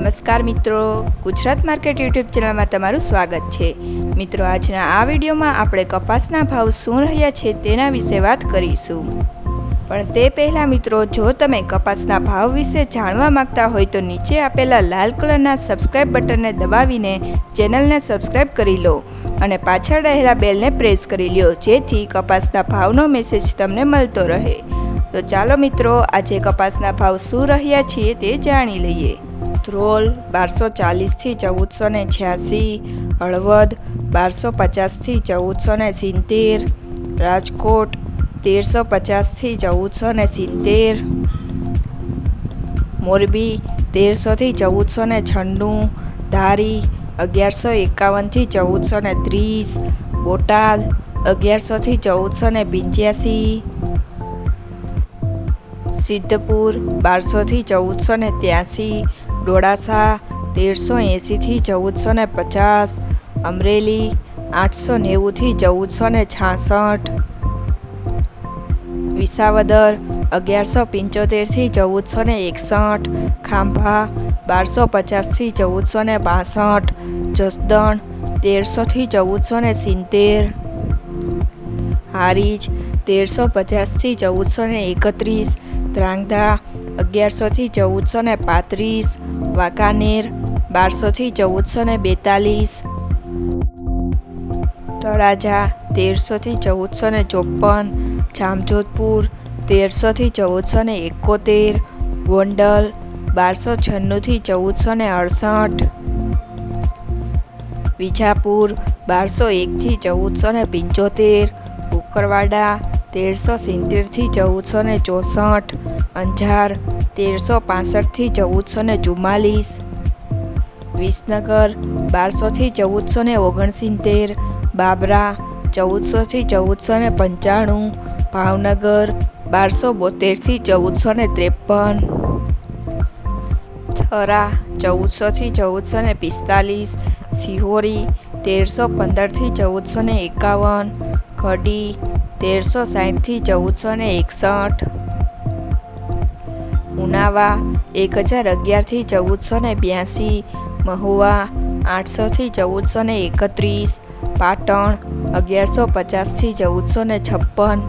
નમસ્કાર મિત્રો, Gujarat market YouTube ચેનલમાં તમારું સ્વાગત છે। મિત્રો, આજના આ વિડીયોમાં આપણે કપાસના ભાવ શું રહ્યા છે તેના વિશે વાત કરીશું। પણ તે પહેલાં મિત્રો, જો તમે કપાસના ભાવ વિશે જાણવા માંગતા હોય તો નીચે આપેલા લાલ કલરના સબસ્ક્રાઇબ બટનને દબાવીને ચેનલને સબસ્ક્રાઇબ કરી લો અને પાછળ રહેલા બેલને પ્રેસ કરી લો, જેથી કપાસના ભાવનો મેસેજ તમને મળતો રહે। તો ચાલો મિત્રો, આજે કપાસના ભાવ શું રહ્યા છે તે જાણી લઈએ। ધ્રોલ 1240 થી 1486, હળવદ 1250 થી 1470, રાજકોટ 1350 થી 1470, મોરબી 1300 થી 1496, ધારી 1151 થી 1430, બોટાદ 1100 થી 1485, સિદ્ધપુર 1200 થી 1483, ડોળાસા 1380 થી 1450, અમરેલી 890 થી 1466, વિસાવદર 1175 થી 1461, ખાંભા 1250 થી 1462, જસદણ 1300 થી 1470, હારીજ 1350 થી 1431, ધ્રાંગધ્રા 1100 થી 1435, વાંકાનેર 1200 થી 1442, તળાજા 1300 થી 1454, જામજોધપુર 1300 થી 1471, ગોંડલ 1296 થી 1468, વિજાપુર 1201 થી 1475, કુકરવાડા 1370 થી 1464, અંજાર 1365 થી 1444, વિસનગર 1200 થી 1469, બાબરા 1400 થી 1495, ભાવનગર 1272 થી 1453, થરા 1400 થી 1445, સિહોરી 1315 થી 1451, કડી 1360 થી 1461, ઉનાવા 1011 થી 1482, મહુવા 800 થી 1431, પાટણ 1150 થી 1456,